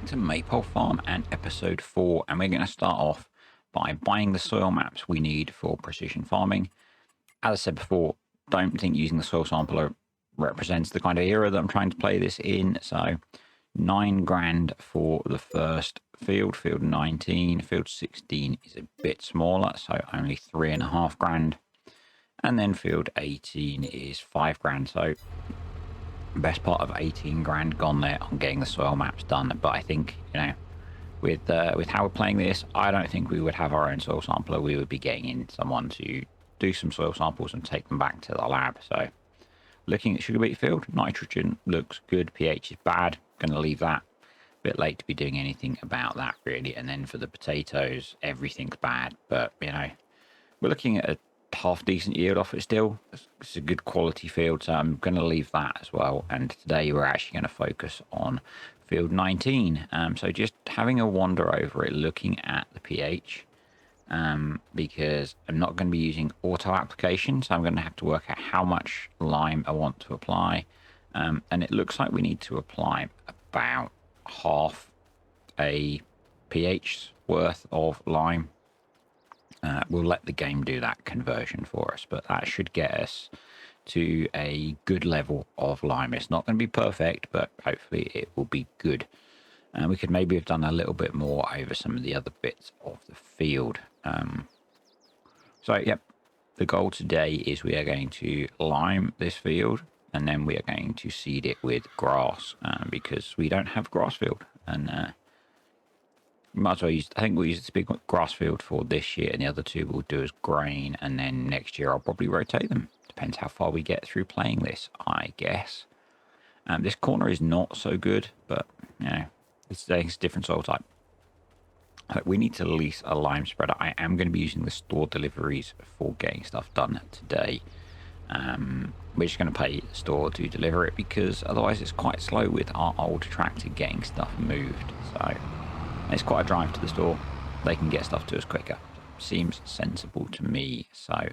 back to Maypole Farm and episode 4, and we're going to start off by buying the soil maps we need for precision farming. As I said before, don't think using the soil sampler represents the kind of era that I'm trying to play this in, so 9 grand for the first field. Field 19, field 16 is a bit smaller, so only 3.5 grand, and then field 18 is 5 grand, so best part of 18 grand gone there on getting the soil maps done. But I think, you know, with how we're playing this, I don't think we would have our own soil sampler. We would be getting in someone to do some soil samples and take them back to the lab. So looking at sugar beet field, nitrogen looks good, pH is bad, gonna leave that. A bit late to be doing anything about that really. And then for the potatoes, everything's bad, but you know, we're looking at a half decent yield off it still. It's a good quality field, so I'm going to leave that as well. And today we're actually going to focus on field 19. So just having a wander over it, looking at the pH, because I'm not going to be using auto application, so I'm going to have to work out how much lime I want to apply. And it looks like we need to apply about half a pH worth of lime. We'll let the game do that conversion for us, but that should get us to a good level of lime. It's not going to be perfect, but hopefully it will be good. And we could maybe have done a little bit more over some of the other bits of the field. So, yep, the goal today is we are going to lime this field, and then we are going to seed it with grass, because we don't have grass field. And might as well use, I think we'll use this big grass field for this year, and the other two we'll do as grain, and then next year I'll probably rotate them. Depends how far we get through playing this, I guess. This corner is not so good, but you know, it's a different soil type. We need to lease a lime spreader. I am going to be using the store deliveries for getting stuff done today. We're just going to pay the store to deliver it, because otherwise it's quite slow with our old tractor getting stuff moved. So it's quite a drive to the store. They can get stuff to us quicker. Seems sensible to me. So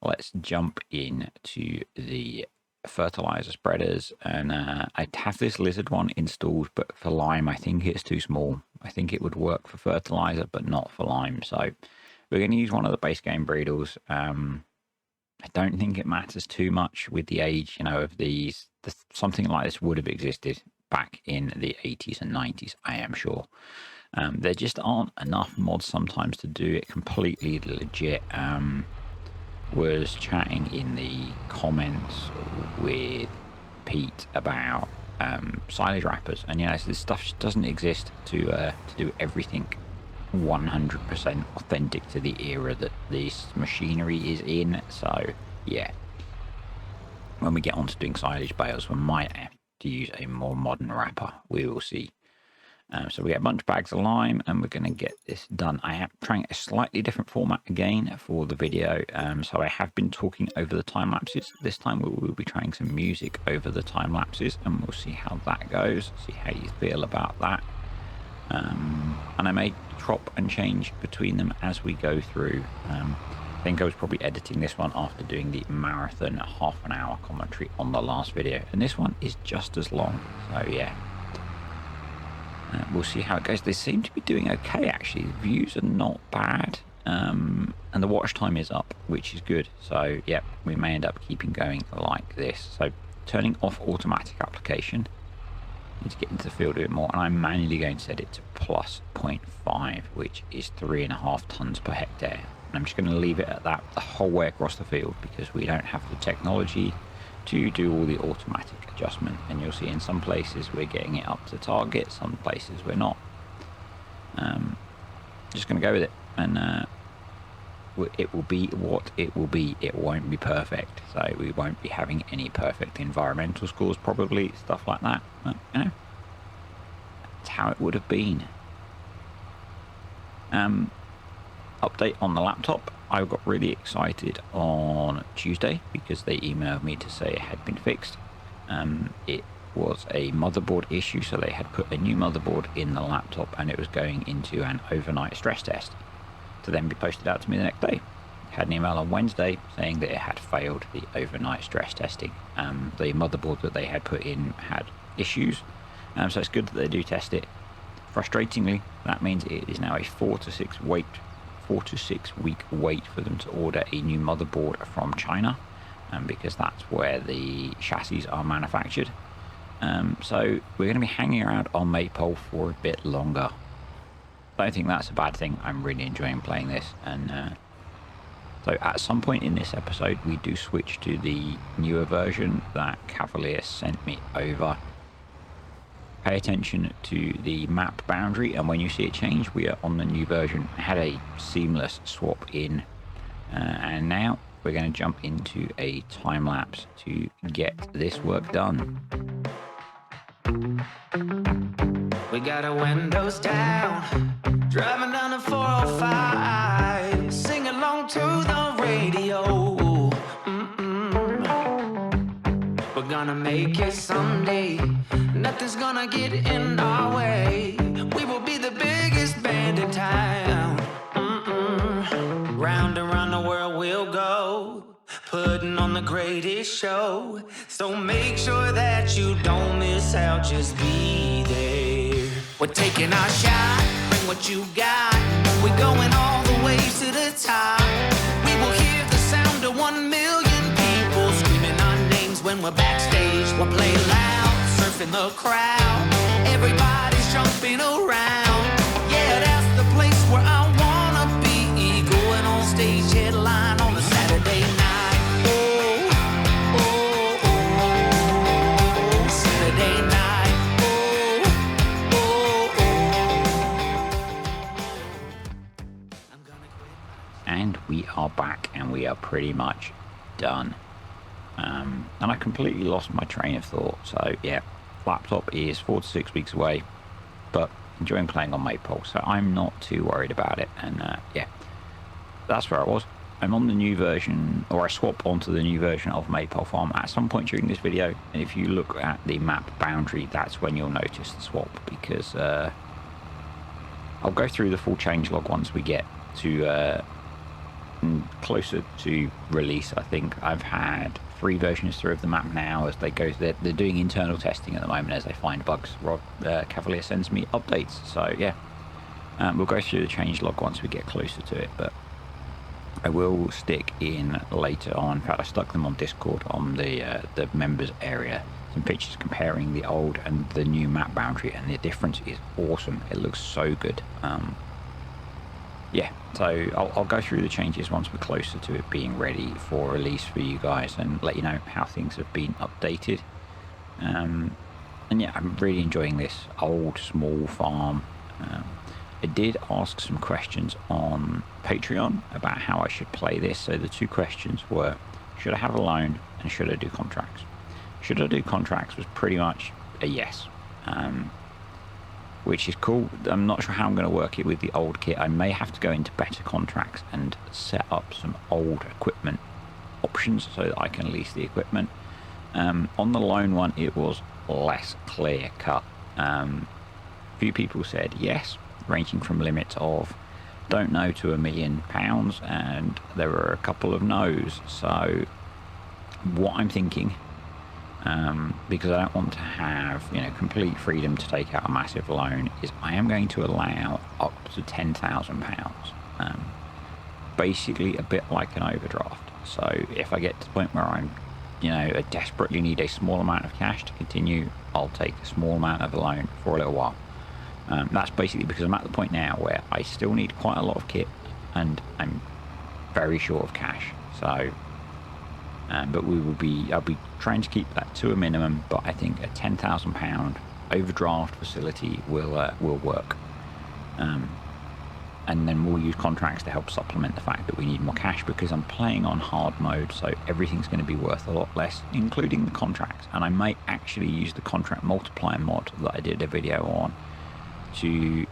let's jump into the fertilizer spreaders. And I have this lizard one installed, but for lime, I think it's too small. I think it would work for fertilizer, but not for lime. So we're going to use one of the base game breedles. I don't think it matters too much with the age, you know, of these. Something like this would have existed back in the 80s and 90s, I am sure. There just aren't enough mods sometimes to do it completely legit. Was chatting in the comments with Pete about silage wrappers, and you know, so this stuff just doesn't exist to do everything 100% authentic to the era that this machinery is in. So yeah, when we get on to doing silage bales, we might have to use a more modern wrapper. We will see. So we get a bunch of bags of lime, and we're going to get this done. I am trying a slightly different format again for the video. So I have been talking over the time lapses. This time we will be trying some music over the time lapses, and we'll see how that goes. See how you feel about that. And I may chop and change between them as we go through. I think I was probably editing this one after doing the marathon half-an-hour commentary on the last video, and this one is just as long. So yeah. We'll see how it goes. They seem to be doing okay, actually. The views are not bad, and the watch time is up, which is good. So, yeah, we may end up keeping going like this. So, turning off automatic application. Need to get into the field a bit more, and I'm manually going to set it to plus 0.5, which is 3.5 tons per hectare. And I'm just going to leave it at that the whole way across the field, because we don't have the technology to do all the automatic adjustment. And you'll see in some places we're getting it up to target, some places we're not. Just going to go with it, and it will be what it will be. It won't be perfect, so we won't be having any perfect environmental scores, probably, stuff like that, but you know, that's how it would have been. Update on the laptop. I got really excited on Tuesday because they emailed me to say it had been fixed. It was a motherboard issue, so they had put a new motherboard in the laptop, and it was going into an overnight stress test to then be posted out to me the next day. Had an email on Wednesday saying that it had failed the overnight stress testing. The motherboard that they had put in had issues, so it's good that they do test it. Frustratingly, that means it is now a 4 to 6 week wait for them to order a new motherboard from China, because that's where the chassis are manufactured. So we're going to be hanging around on Maypole for a bit longer. I don't think that's a bad thing. I'm really enjoying playing this, and so at some point in this episode we do switch to the newer version that Cavalier sent me over. Pay attention to the map boundary, and when you see it change, we are on the new version. I had a seamless swap in, and now we're going to jump into a time lapse to get this work done. We got our windows down, driving down the 405, sing along to the radio. We're gonna make it someday, nothing's gonna get in our way. We will be the biggest band in town. Round and round the world we'll go, putting on the greatest show. So make sure that you don't miss out, just be there. We're taking our shot, bring what you got. We're going all the way to the top. We will hear the sound of 1 million people screaming our names when we're backstage. We'll play loud, surfing the crowd. Everybody's jumping around. Yeah, that's the place where I wanna be. Going on stage, headline on a Saturday night. Oh, oh, oh, Saturday night. Oh, oh, oh. And we are back, and we are pretty much done. And I completely lost my train of thought. So yeah, laptop is 4 to 6 weeks away, but enjoying playing on Maypole, so I'm not too worried about it. And yeah, that's where I was. I'm on the new version, or I swap onto the new version of Maypole Farm at some point during this video, and if you look at the map boundary, that's when you'll notice the swap, because I'll go through the full changelog once we get to closer to release. I think I've had 3 versions through of the map now as they go. They're doing internal testing at the moment as they find bugs. Cavalier sends me updates, so yeah, we'll go through the changelog once we get closer to it, but I will stick in later on. In fact, I stuck them on Discord on the members area, some pictures comparing the old and the new map boundary, and the difference is awesome. It looks so good. Yeah, so I'll go through the changes once we're closer to it being ready for release for you guys, and let you know how things have been updated. And yeah, I'm really enjoying this old small farm. I did ask some questions on Patreon about how I should play this. So the 2 questions were, should I have a loan, and should I do contracts? Should I do contracts was pretty much a yes. Which is cool. I'm not sure how I'm going to work it with the old kit. I may have to go into better contracts and set up some old equipment options so that I can lease the equipment. On the loan one, it was less clear cut. Few people said yes, ranging from limits of don't know to £1 million, and there were a couple of no's. So what I'm thinking, because I don't want to have, complete freedom to take out a massive loan, is I am going to allow up to £10,000. Basically a bit like an overdraft. So if I get to the point where I'm, I desperately need a small amount of cash to continue, I'll take a small amount of a loan for a little while. That's basically because I'm at the point now where I still need quite a lot of kit, and I'm very short of cash. So but I'll be trying to keep that to a minimum, but I think a £10,000 overdraft facility will work. And then we'll use contracts to help supplement the fact that we need more cash, because I'm playing on hard mode, so everything's going to be worth a lot less, including the contracts. And I might actually use the contract multiplier mod that I did a video on to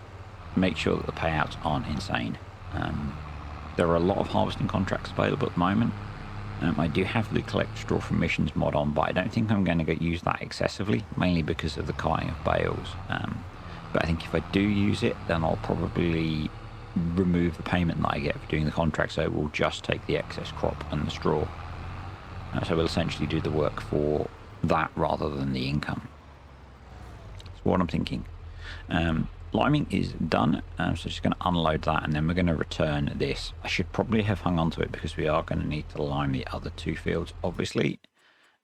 make sure that the payouts aren't insane. There are a lot of harvesting contracts available at the moment. I do have the collect straw from missions mod on, but I don't think I'm going to use that excessively, mainly because of the carting of bales. But I think if I do use it, then I'll probably remove the payment that I get for doing the contract, so we'll just take the excess crop and the straw. So we'll essentially do the work for that rather than the income. That's what I'm thinking. liming is done, so just going to unload that, and then we're going to return this. I should probably have hung on to it because we are going to need to lime the other 2 fields, obviously,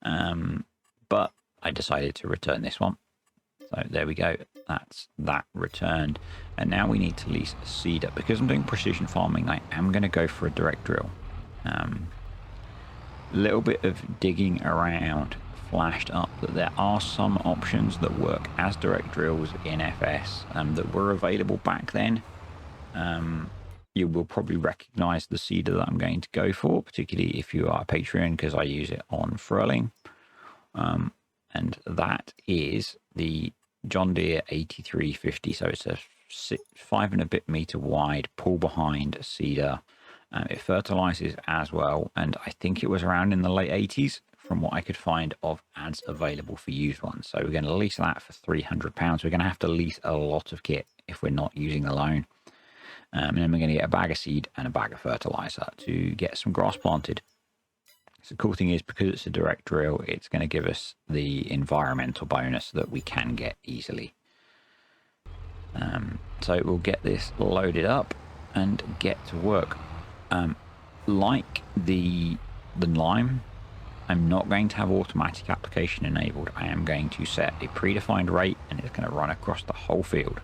but I decided to return this one. So there we go, that's that returned. And now we need to lease a seeder. Because I'm doing precision farming, I am going to go for a direct drill. Little bit of digging around flashed up that there are some options that work as direct drills in FS that were available back then. You will probably recognize the seeder that I'm going to go for, particularly if you are a Patreon, because I use it on furling. And that is the John Deere 8350. So it's a 5 and a bit meter wide pull behind seeder. It fertilizes as well, and I think it was around in the late 80s from what I could find of ads available for used ones. So we're going to lease that for £300. We're going to have to lease a lot of kit if we're not using the loan. And then we're going to get a bag of seed and a bag of fertilizer to get some grass planted. So the cool thing is, because it's a direct drill, it's going to give us the environmental bonus that we can get easily. So we'll get this loaded up and get to work. Like the lime, I'm not going to have automatic application enabled. I am going to set a predefined rate, and it's going to run across the whole field.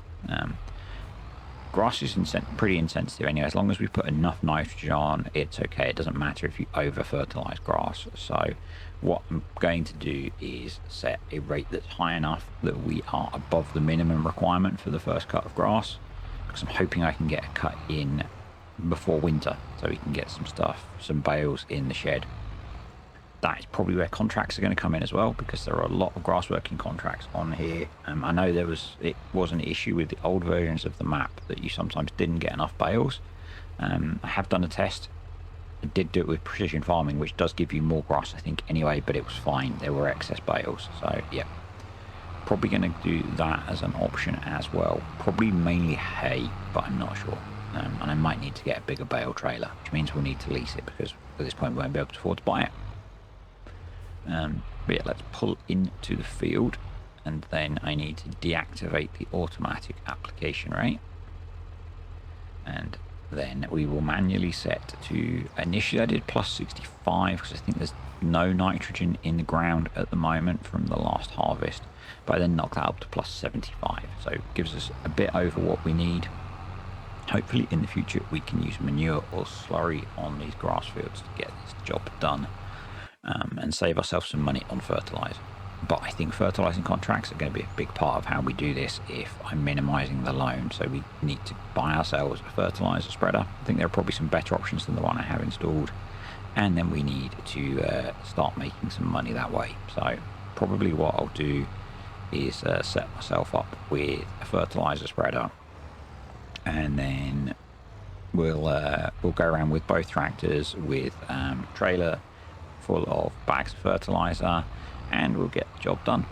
Grass is pretty insensitive anyway. As long as we put enough nitrogen on, it's okay. It doesn't matter if you over fertilize grass. So what I'm going to do is set a rate that's high enough that we are above the minimum requirement for the first cut of grass, because I'm hoping I can get a cut in before winter so we can get some bales in the shed. That is probably where contracts are going to come in as well, because there are a lot of grass working contracts on here. I know it was an issue with the old versions of the map that you sometimes didn't get enough bales. I have done a test. I did do it with precision farming, which does give you more grass, I think, anyway, but it was fine. There were excess bales. So yeah, probably going to do that as an option as well. Probably mainly hay, but I'm not sure. And I might need to get a bigger bale trailer, which means we'll need to lease it, because at this point we won't be able to afford to buy it. But yeah, let's pull into the field, and then I need to deactivate the automatic application rate, and then we will manually set to, initially I did plus 65 because I think there's no nitrogen in the ground at the moment from the last harvest, but I then knocked that up to plus 75, so it gives us a bit over what we need. Hopefully in the future we can use manure or slurry on these grass fields to get this job done, and save ourselves some money on fertilizer. But I think fertilizing contracts are going to be a big part of how we do this if I'm minimizing the loan. So we need to buy ourselves a fertilizer spreader. I think there are probably some better options than the one I have installed, and then we need to start making some money that way. So probably what I'll do is set myself up with a fertilizer spreader, and then we'll go around with both tractors with trailer full of bags of fertilizer, and we'll get the job done.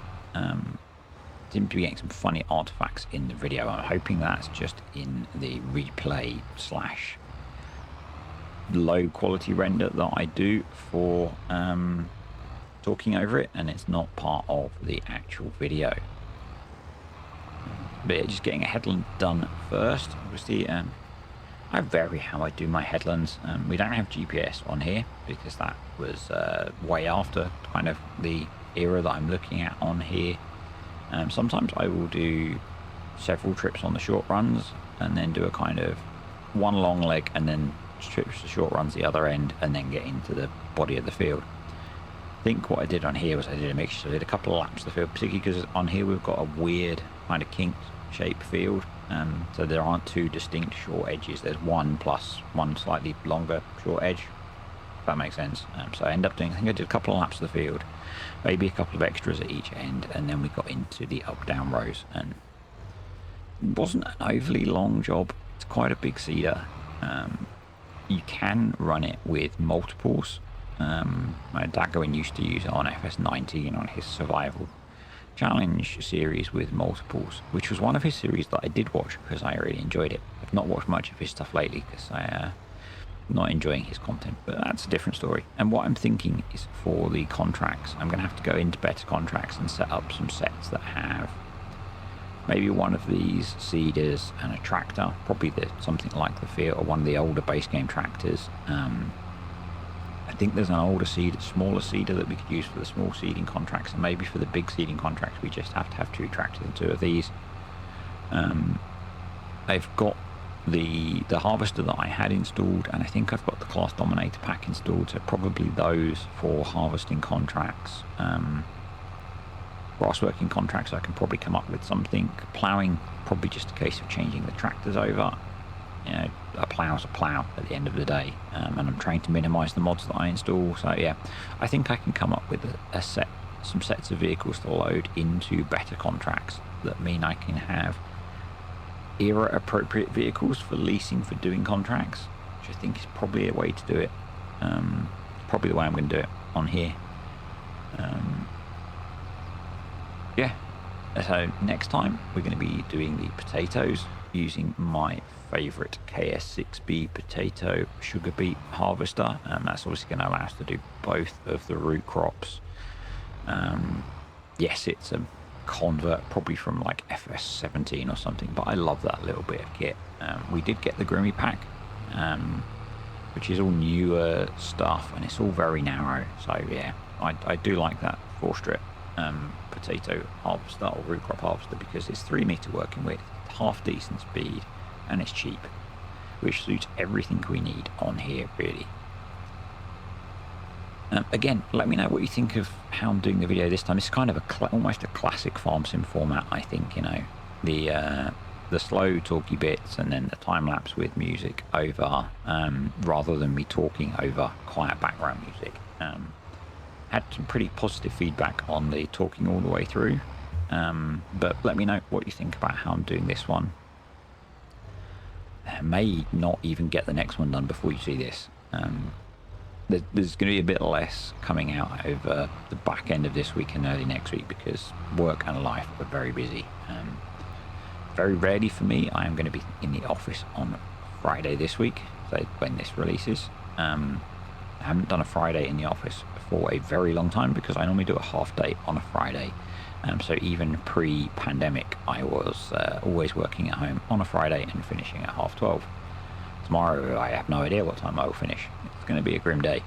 Seem to be getting some funny artifacts in the video. I'm hoping that's just in the replay / low quality render that I do for talking over it, and it's not part of the actual video. But yeah, just getting a headland done first. Obviously, I vary how I do my headlands. We don't have GPS on here because that was way after kind of the era that I'm looking at on here. Sometimes I will do several trips on the short runs, and then do a kind of one long leg, and then trips to short runs the other end, and then get into the body of the field. I think what I did on here was I did a mixture. I did a couple of laps of the field, particularly because on here we've got a weird kind of kinked shape field. So there aren't two distinct short edges. There's one plus one slightly longer short edge, if that makes sense. So I ended up doing, I think I did a couple of laps of the field, maybe a couple of extras at each end, and then we got into the up-down rows. And it wasn't an overly long job. It's quite a big seeder. You can run it with multiples. Daggerwin used to use it on FS19 on his survival challenge series with multiples, which was one of his series that I did watch because I really enjoyed it. I've not watched much of his stuff lately because I'm not enjoying his content, but that's a different story. And what I'm thinking is, for the contracts, I'm going to have to go into better contracts and set up some sets that have maybe one of these seeders and a tractor, probably something like the Fiat or one of the older base game tractors. I think there's an older seeder, smaller seeder that we could use for the small seeding contracts, and maybe for the big seeding contracts we just have to have 2 tractors and 2 of these. I've got the harvester that I had installed, and I think I've got the Class Dominator pack installed, so probably those for harvesting contracts. Grass working contracts, I can probably come up with something. Ploughing, probably just a case of changing the tractors over. You know, a plough's a plough at the end of the day, and I'm trying to minimise the mods that I install. So yeah, I think I can come up with some sets of vehicles to load into better contracts that mean I can have era appropriate vehicles for leasing for doing contracts, which I think is probably a way to do it. Probably the way I'm going to do it on here. Yeah, so next time we're going to be doing the potatoes using my favourite KS6B potato sugar beet harvester, and that's obviously going to allow us to do both of the root crops. Yes, it's a convert probably from like FS17 or something, but I love that little bit of kit. We did get the Grimmy pack, which is all newer stuff, and it's all very narrow, so yeah, I do like that 4-strip potato harvester or root crop harvester, because it's 3 meter working width, half decent speed, and it's cheap, which suits everything we need on here really. Again, let me know what you think of how I'm doing the video this time. It's kind of almost a classic farm sim format, I think. You know, the slow talky bits and then the time lapse with music over, rather than me talking over quiet background music. Had some pretty positive feedback on the talking all the way through, but let me know what you think about how I'm doing this one. I may not even get the next one done before you see this. There's going to be a bit less coming out over the back end of this week and early next week, because work and life are very busy. Very rarely for me, I am going to be in the office on Friday this week, so when this releases. I haven't done a Friday in the office for a very long time, because I normally do a half day on a Friday. So even pre-pandemic, I was always working at home on a Friday and finishing at 12:30. Tomorrow, I have no idea what time I will finish. It's going to be a grim day.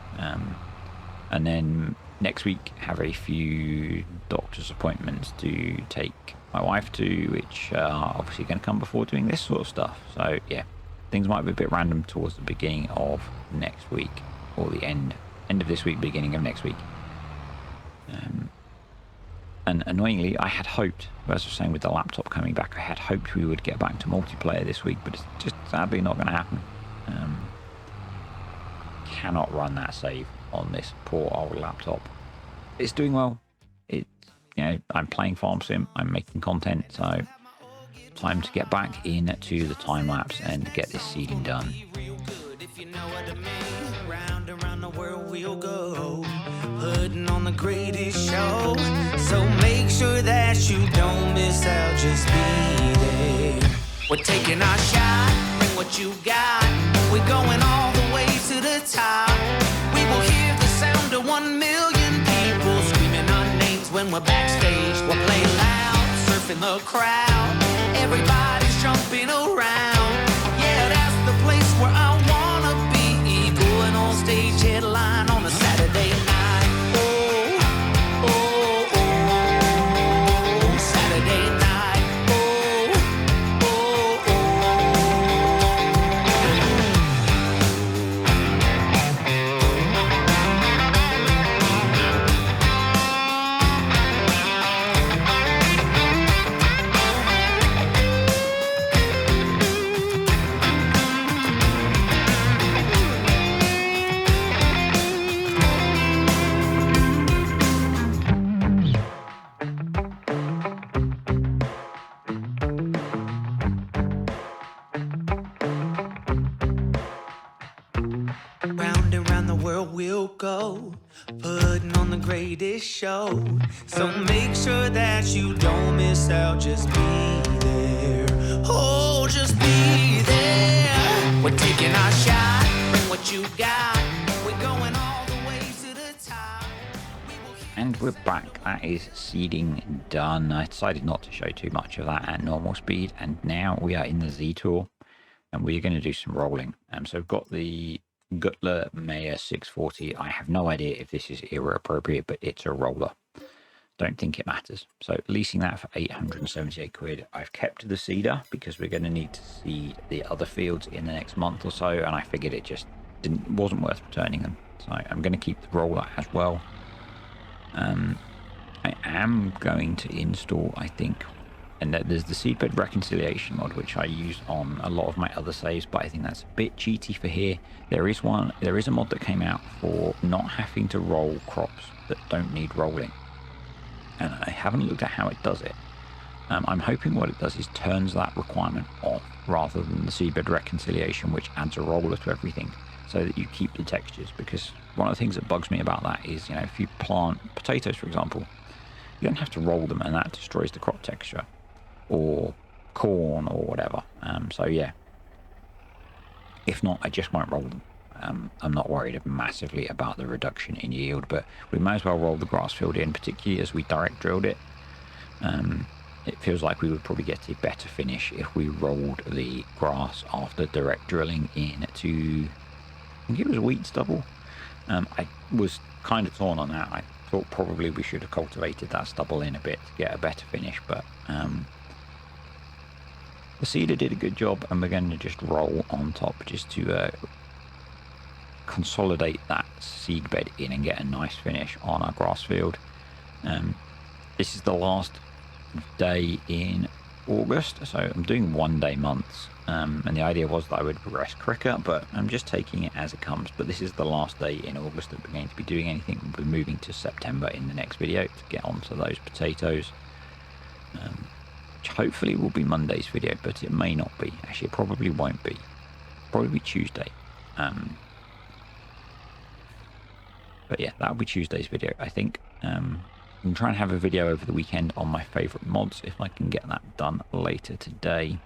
And then next week, have a few doctor's appointments to take my wife to, which are obviously going to come before doing this sort of stuff. So yeah, things might be a bit random towards the beginning of next week, or the end of this week, beginning of next week. And annoyingly, I had hoped, as I was saying with the laptop coming back, I had hoped we would get back to multiplayer this week, but it's just sadly not going to happen. Cannot run that save on this poor old laptop. It's doing well. I'm playing farm sim, I'm making content, so time to get back into the time lapse and get this seeding done. We'll go, putting on the greatest show, so make sure that you don't miss out, just be there. We're taking our shot, bring what you got, we're going all the way to the top. We will hear the sound of 1 million people screaming our names when we're backstage. We'll play loud, surfing the crowd, everybody's jumping around. Yeah, that's the place where I wanna be, going on stage headline on a Saturday night. Oh, oh, oh, Saturday night. Oh, oh, round and round the world we'll go, putting on the greatest show, so make sure that you don't miss out, just be there. Oh, just be there. We're taking our shot, bring what you got, we're going all the way to the top. And we're back. That is seeding done. I decided not to show too much of that at normal speed. And now we are in the Z tour and we're going to do some rolling. So we've got the Gutler Mayer 640. I have no idea if this is era appropriate, but it's a roller. Don't think it matters. So leasing that for 878 quid. I've kept the seeder because we're going to need to seed the other fields in the next month or so. And I figured it just wasn't worth returning them. So I'm going to keep the roller as well. I am going to install, I think, and there's the seedbed reconciliation mod, which I use on a lot of my other saves, but I think that's a bit cheaty for here. There is a mod that came out for not having to roll crops that don't need rolling. And I haven't looked at how it does it. I'm hoping what it does is turns that requirement off rather than the seedbed reconciliation, which adds a roller to everything so that you keep the textures. Because one of the things that bugs me about that is, you know, if you plant potatoes, for example, you don't have to roll them and that destroys the crop texture, or corn or whatever. So yeah, if not, I just won't roll them. I'm not worried massively about the reduction in yield, but we may as well roll the grass field in, particularly as we direct drilled it. It feels like we would probably get a better finish if we rolled the grass after direct drilling in to, I think it was wheat stubble. I was kind of torn on that. I thought probably we should have cultivated that stubble in a bit to get a better finish, but the seeder did a good job, and we're going to just roll on top just to consolidate that seed bed in and get a nice finish on our grass field. This is the last day in August, so I'm doing 1 day months, and the idea was that I would progress quicker, but I'm just taking it as it comes. But this is the last day in August that we're going to be doing anything. We'll be moving to September in the next video to get onto those potatoes, which hopefully will be Monday's video, but it may not be. Actually, it probably won't be. Probably be Tuesday. But yeah, that'll be Tuesday's video, I think. I'm going to try and have a video over the weekend on my favourite mods, if I can get that done later today.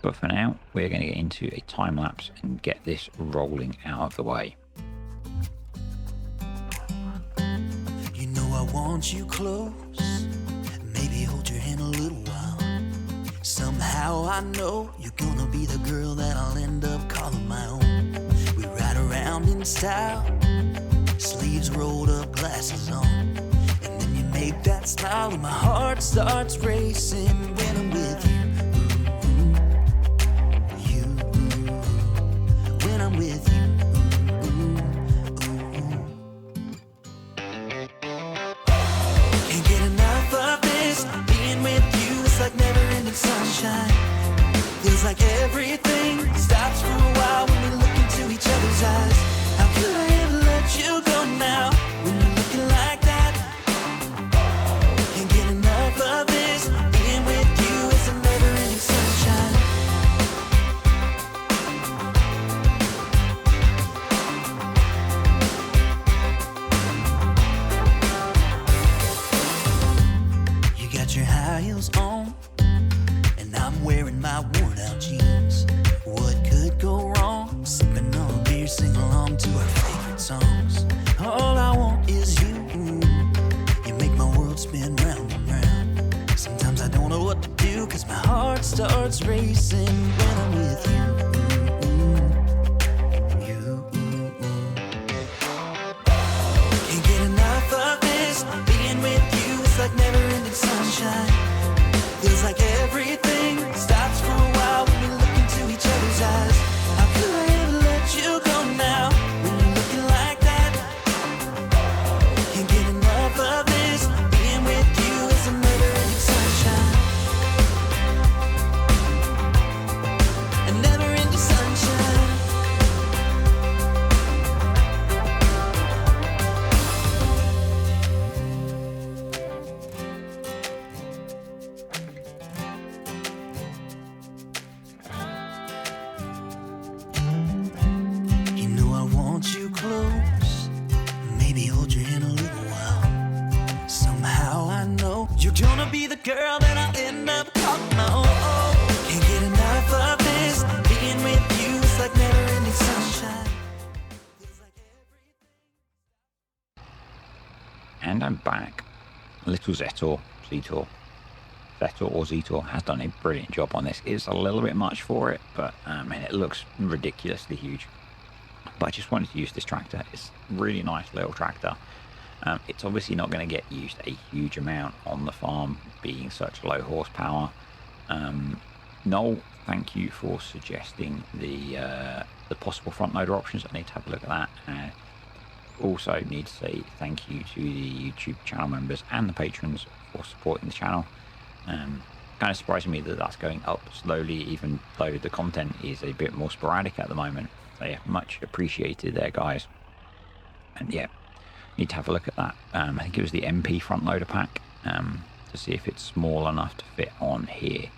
But for now, we're going to get into a time lapse and get this rolling out of the way. You know I want you close, maybe hold your hand a little while. Somehow I know you're gonna be the girl that I'll end up calling my own. We ride around in style, sleeves rolled up, glasses on, and then you make that smile and my heart starts racing when I'm with you. When I'm with you. Can't get enough of this, being with you is like never-ending sunshine. Feels like everything stops for a while when we look into each other's eyes. How could I ever let you go now when you're looking like that? Can't get enough of this, being with you is a never-ending sunshine. You got your high heels on, and I'm wearing my worn-out jeans. What could go wrong? Sipping on a beer, sing along to our favorite songs. All I want is you. You make my world spin round and round. Sometimes I don't know what to do, 'cause my heart starts racing when I'm with you. Can't get enough of this, being with you is like never-ending sunshine. Feels like everything stops for a while when we look into each other's eyes. How could I ever let you go now when you're looking like that? Can't get enough of this, being with you is a never-ending sunshine. A never-ending sunshine. You know I want you close, maybe hold your hand a little while. Somehow I know you're gonna be the girl that I'll end up calling my own. Can't get enough of this, being with you is like never-ending sunshine. Feels like everything. and I'm back. Little Zetor or Zetor has done a brilliant job on this. It's a little bit much for it, but and it looks ridiculously huge. But I just wanted to use this tractor. It's a really nice little tractor. It's obviously not going to get used a huge amount on the farm, being such low horsepower. Noel, thank you for suggesting the possible front loader options. I need to have a look at that. Also need to say thank you to the YouTube channel members and the patrons for supporting the channel. Kind of surprising me that that's going up slowly, even though the content is a bit more sporadic at the moment. So yeah, much appreciated there, guys. And yeah, need to have a look at that. I think it was the MP front loader pack, to see if it's small enough to fit on here.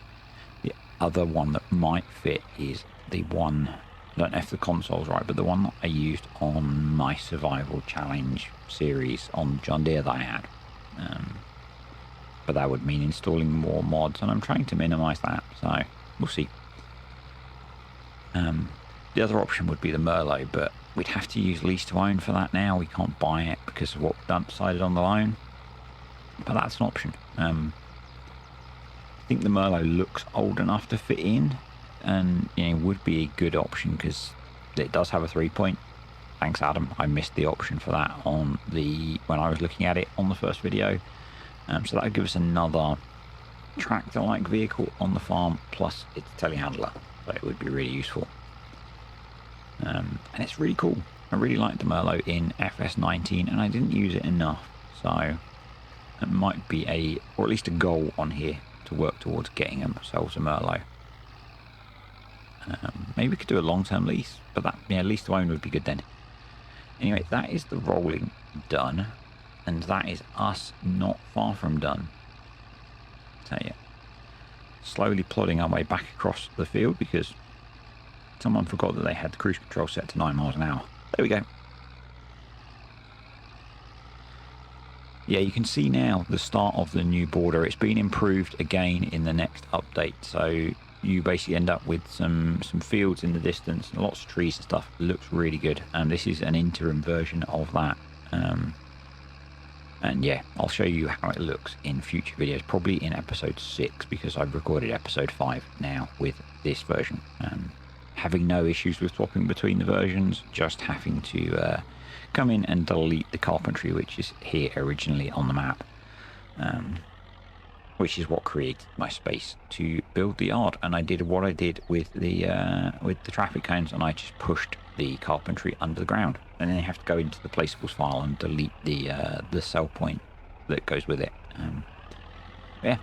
The other one that might fit is the one, I don't know if the console's right, but the one that I used on my survival challenge series on John Deere that I had. But that would mean installing more mods, and I'm trying to minimize that, so we'll see. The other option would be the Merlot, but we'd have to use lease to own for that now. We can't buy it because of what we've decided on the loan, but that's an option. I think the Merlot looks old enough to fit in, and would be a good option because it does have a 3-point. Thanks, Adam. I missed the option for that on when I was looking at it on the first video. So that would give us another tractor-like vehicle on the farm, plus its telehandler. So it would be really useful. And it's really cool. I really like the Merlot in FS19, and I didn't use it enough. So it might be or at least a goal on here to work towards getting ourselves a Merlot. Maybe we could do a long-term lease, but that lease to own would be good then. Anyway, that is the rolling done, and that is us not far from done. So yeah, slowly plodding our way back across the field because someone forgot that they had the cruise control set to 9 miles an hour. There we go. Yeah, you can see now the start of the new border. It's been improved again in the next update, so you basically end up with some fields in the distance, lots of trees and stuff. It looks really good, and this is an interim version of that. And yeah, I'll show you how it looks in future videos, probably in episode 6, because I've recorded episode 5 now with this version. Having no issues with swapping between the versions, just having to come in and delete the carpentry, which is here originally on the map, which is what created my space to build the yard. And I did what I did with the traffic cones, and I just pushed the carpentry under the ground, and then you have to go into the placeables file and delete the cell point that goes with it. Yeah,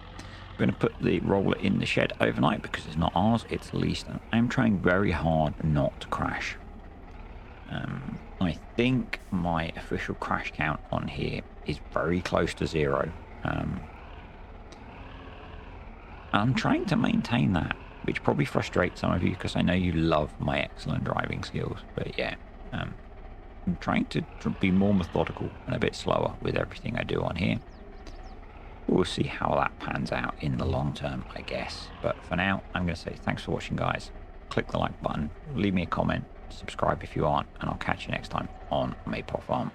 I'm going to put the roller in the shed overnight because it's not ours, it's leased, and I'm trying very hard not to crash. I think my official crash count on here is very close to 0. I'm trying to maintain that, which probably frustrates some of you because I know you love my excellent driving skills. But yeah, I'm trying to be more methodical and a bit slower with everything I do on here. We'll see how that pans out in the long term, I guess. But for now, I'm going to say thanks for watching, guys. Click the like button, leave me a comment, subscribe if you aren't, and I'll catch you next time on Maypole Farm.